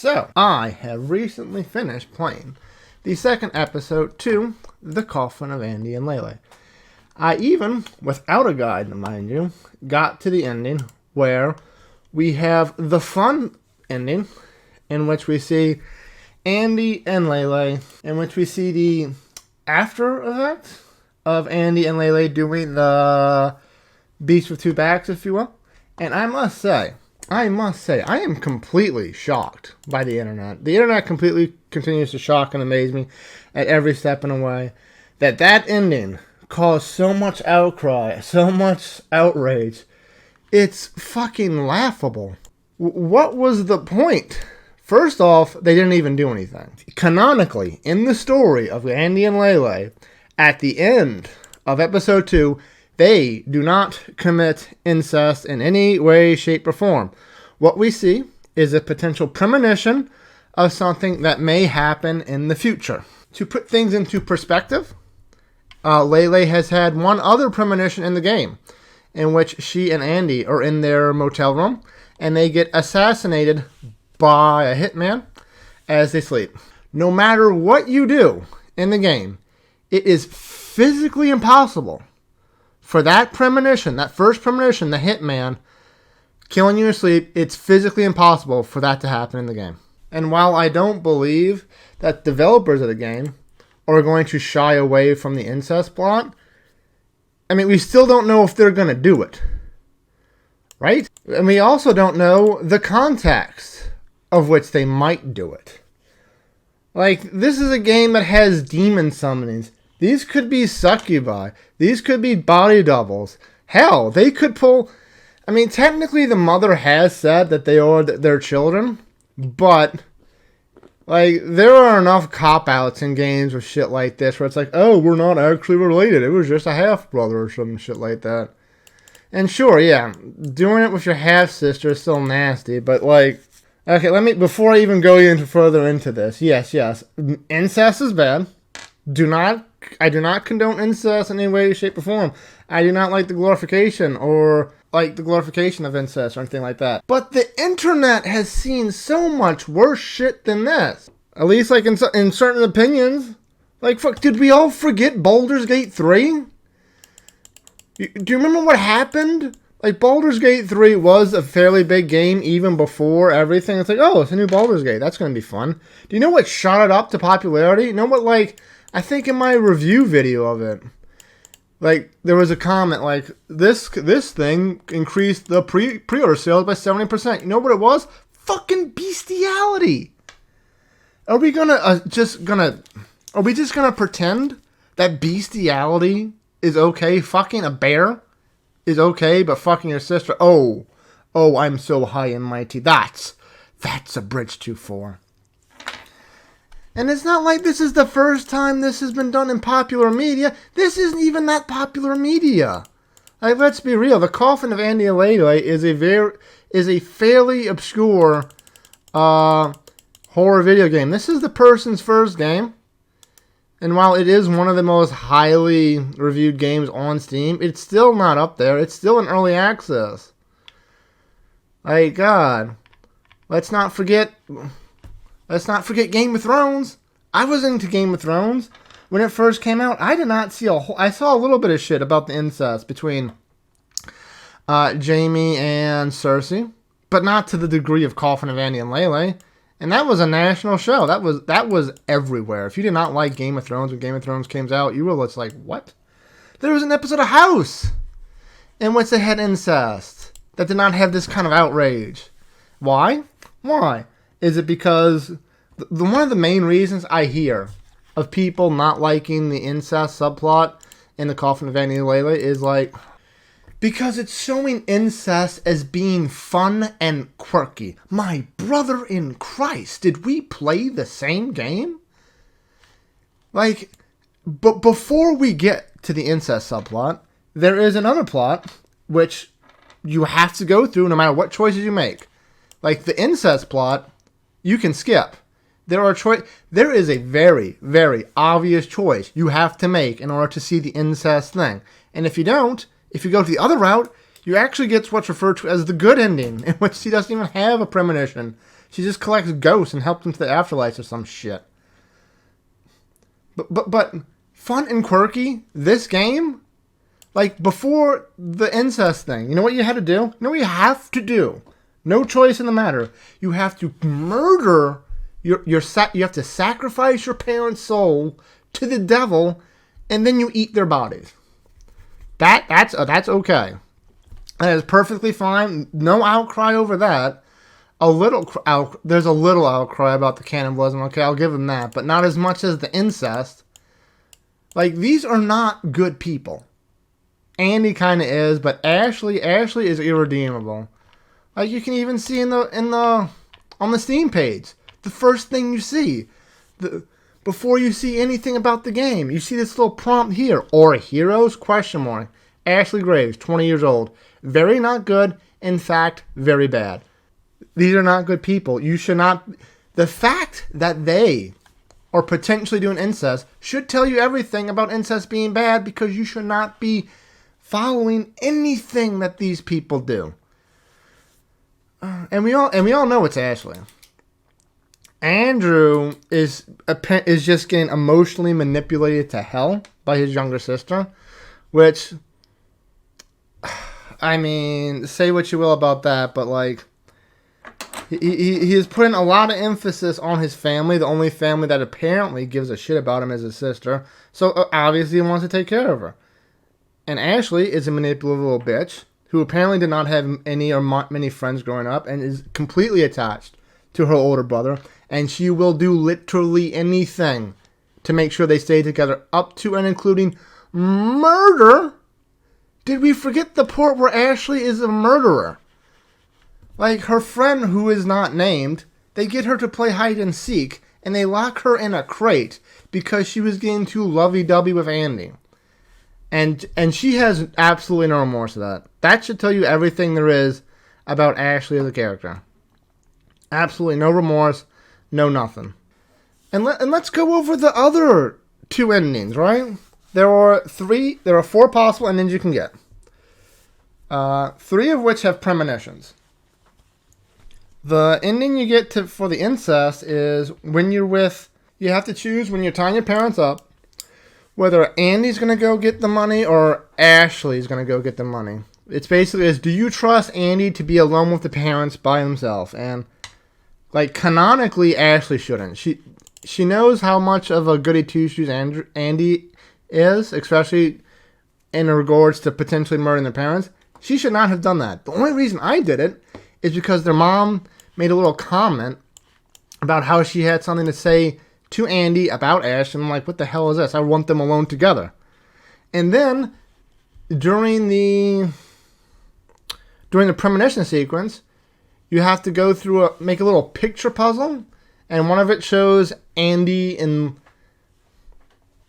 So, I have recently finished playing the second episode to The Coffin of Andy and Leyley. I even, without a guide, mind you, got to the ending where we have the fun ending in which we see Andy and Leyley, in which we see the after effect of Andy and Leyley doing the beast with two backs, if you will. And I must say, I am completely shocked by the internet. The internet completely continues to shock and amaze me at every step in the way. That ending caused so much outcry, so much outrage. It's fucking laughable. What was the point? First off, they didn't even do anything. Canonically, in the story of Andy and Leyley, at the end of episode 2, they do not commit incest in any way, shape, or form. What we see is a potential premonition of something that may happen in the future. To put things into perspective, Leyley has had one other premonition in the game, in which she and Andy are in their motel room, and they get assassinated by a hitman as they sleep. No matter what you do in the game, it is physically impossible for that premonition, that first premonition, the hitman killing you asleep, it's physically impossible for that to happen in the game. And while I don't believe that developers of the game are going to shy away from the incest plot, I mean, we still don't know if they're going to do it. Right? And we also don't know the context of which they might do it. Like, this is a game that has demon summonings. These could be succubi. These could be body doubles. Hell, they could pull... I mean, technically the mother has said that they are their children, but, like, there are enough cop-outs in games with shit like this where it's like, oh, we're not actually related. It was just a half-brother or some shit like that. And sure, yeah, doing it with your half-sister is still nasty, but, like, okay, before I even go into further into this, yes, incest is bad. I do not condone incest in any way, shape, or form. I do not like the glorification of incest or anything like that. But the internet has seen so much worse shit than this. At least, like, in certain opinions. Like, fuck, did we all forget Baldur's Gate 3? Do you remember what happened? Like, Baldur's Gate 3 was a fairly big game even before everything. It's like, oh, it's a new Baldur's Gate. That's going to be fun. Do you know what shot it up to popularity? You know what, like, I think in my review video of it, like, there was a comment, like, this thing increased the pre-order sales by 70%. You know what it was? Fucking bestiality. Are we just gonna pretend that bestiality is okay? Fucking a bear is okay, but fucking your sister, oh, I'm so high and mighty. That's a bridge too far. And it's not like this is the first time this has been done in popular media. This isn't even that popular media. Like, let's be real. The Coffin of Andy and Leyley is a fairly obscure horror video game. This is the person's first game. And while it is one of the most highly reviewed games on Steam, it's still not up there. It's still in early access. Like, God. Let's not forget Game of Thrones. I was into Game of Thrones when it first came out. I did not see I saw a little bit of shit about the incest between Jaime and Cersei, but not to the degree of Coffin of Andy and Leyley. And that was a national show. That was everywhere. If you did not like Game of Thrones when Game of Thrones came out, you were just like, what? There was an episode of House in which they had incest that did not have this kind of outrage. Why? Is it because one of the main reasons I hear of people not liking the incest subplot in the Coffin of Andy and Leyley is like, because it's showing incest as being fun and quirky. My brother in Christ, did we play the same game? Like, but before we get to the incest subplot, there is another plot which you have to go through no matter what choices you make. Like, the incest plot, you can skip. There is a very, very obvious choice you have to make in order to see the incest thing. And if you don't, if you go to the other route, you actually get what's referred to as the good ending, in which she doesn't even have a premonition. She just collects ghosts and helps them to the afterlife or some shit. But fun and quirky, this game, like before the incest thing, you know what you had to do? You know what you have to do? No choice in the matter. You have to murder you have to sacrifice your parents' soul to the devil, and then you eat their bodies. That's okay. That is perfectly fine. No outcry over that. There's a little outcry about the cannibalism. Okay, I'll give them that, but not as much as the incest. Like, these are not good people. Andy kind of is, but Ashley is irredeemable. Like, you can even see on the Steam page, the first thing you see, before you see anything about the game, you see this little prompt here, or heroes, ? Ashley Graves, 20 years old. Very not good, in fact, very bad. These are not good people. You should not... The fact that they are potentially doing incest should tell you everything about incest being bad, because you should not be following anything that these people do. And we all know it's Ashley. Andrew is just getting emotionally manipulated to hell by his younger sister, which, I mean, say what you will about that, but like, he is putting a lot of emphasis on his family, the only family that apparently gives a shit about him is his sister, so obviously he wants to take care of her. And Ashley is a manipulative little bitch who apparently did not have any or many friends growing up and is completely attached to her older brother, and she will do literally anything to make sure they stay together, up to and including murder. Did we forget the part where Ashley is a murderer? Like, her friend who is not named, they get her to play hide and seek, and they lock her in a crate because she was getting too lovey-dovey with Andy. And she has absolutely no remorse of that. That should tell you everything there is about Ashley as a character. Absolutely no remorse, no nothing. And let's go over the other two endings, right? There are 4 possible endings you can get. 3 of which have premonitions. The ending you get for the incest is when you have to choose when you're tying your parents up, whether Andy's going to go get the money or Ashley's going to go get the money. It's basically do you trust Andy to be alone with the parents by himself? And like, canonically, Ashley shouldn't. She knows how much of a goody two-shoes Andy is, especially in regards to potentially murdering their parents. She should not have done that. The only reason I did it is because their mom made a little comment about how she had something to say to Andy about Ash, and I'm like, what the hell is this? I want them alone together. And then, during the premonition sequence, you have to go through make a little picture puzzle, and one of it shows Andy and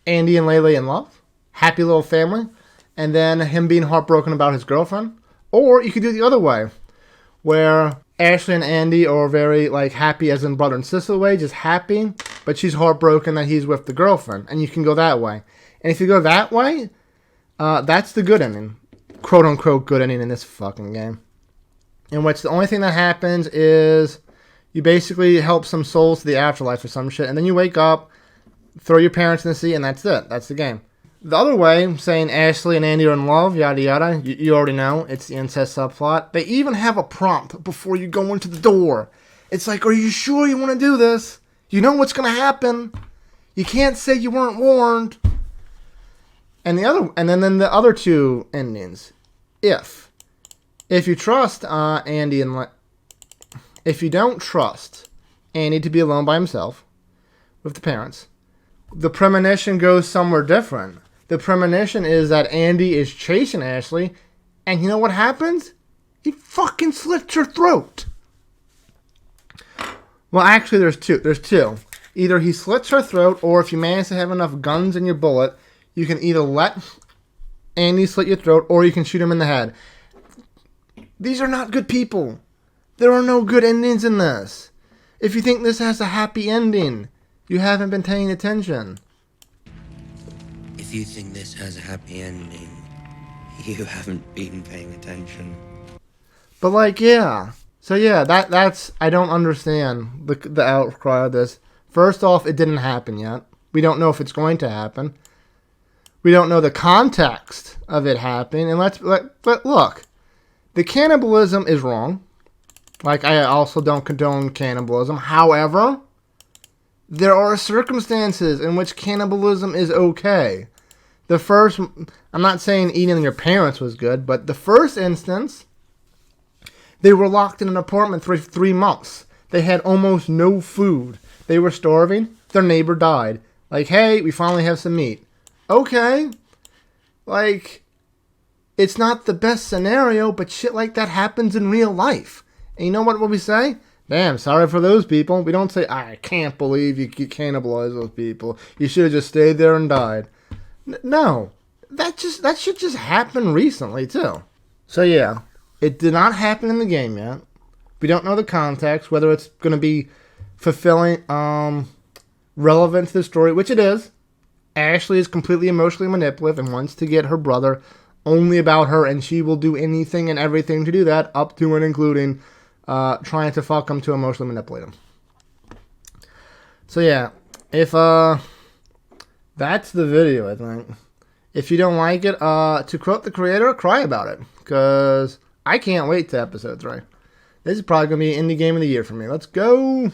Leyley in love, happy little family, and then him being heartbroken about his girlfriend. Or you could do the other way, where Ashley and Andy are very like happy as in brother and sister way, just happy, but she's heartbroken that he's with the girlfriend, and you can go that way. And if you go that way, that's the good ending, quote unquote good ending in this fucking game. In which the only thing that happens is you basically help some souls to the afterlife or some shit, and then you wake up, throw your parents in the sea, and that's it. That's the game. The other way, saying Ashley and Andy are in love, yada yada, you already know, it's the incest subplot. They even have a prompt before you go into the door. It's like, are you sure you want to do this? You know what's going to happen. You can't say you weren't warned. And then the other two endings. If you trust Andy and if you don't trust Andy to be alone by himself with the parents, the premonition goes somewhere different. The premonition is that Andy is chasing Ashley, and you know what happens? He fucking slits her throat. Well, actually, there's two. Either he slits her throat, or if you manage to have enough guns in your bullet, you can either let Andy slit your throat, or you can shoot him in the head. These are not good people. There are no good endings in this. If you think this has a happy ending, you haven't been paying attention. If you think this has a happy ending, you haven't been paying attention. But like, yeah. So yeah, that's I don't understand the outcry of this. First off, it didn't happen yet. We don't know if it's going to happen. We don't know the context of it happening. And but look, the cannibalism is wrong. Like, I also don't condone cannibalism. However, there are circumstances in which cannibalism is okay. I'm not saying eating your parents was good, but the first instance, they were locked in an apartment for 3 months. They had almost no food. They were starving. Their neighbor died. Like, hey, we finally have some meat. Okay. Like, it's not the best scenario, but shit like that happens in real life. And you know what we say? Damn, sorry for those people. We don't say, I can't believe you cannibalized those people. You should have just stayed there and died. No. That should just happen recently, too. So, yeah. It did not happen in the game yet. We don't know the context, whether it's going to be fulfilling, relevant to the story, which it is. Ashley is completely emotionally manipulative and wants to get her brother only about her, and she will do anything and everything to do that, up to and including trying to fuck him to emotionally manipulate him. So yeah, if that's the video, I think. If you don't like it, to quote the creator, cry about it, because I can't wait to episode 3. This is probably going to be indie game of the year for me. Let's go!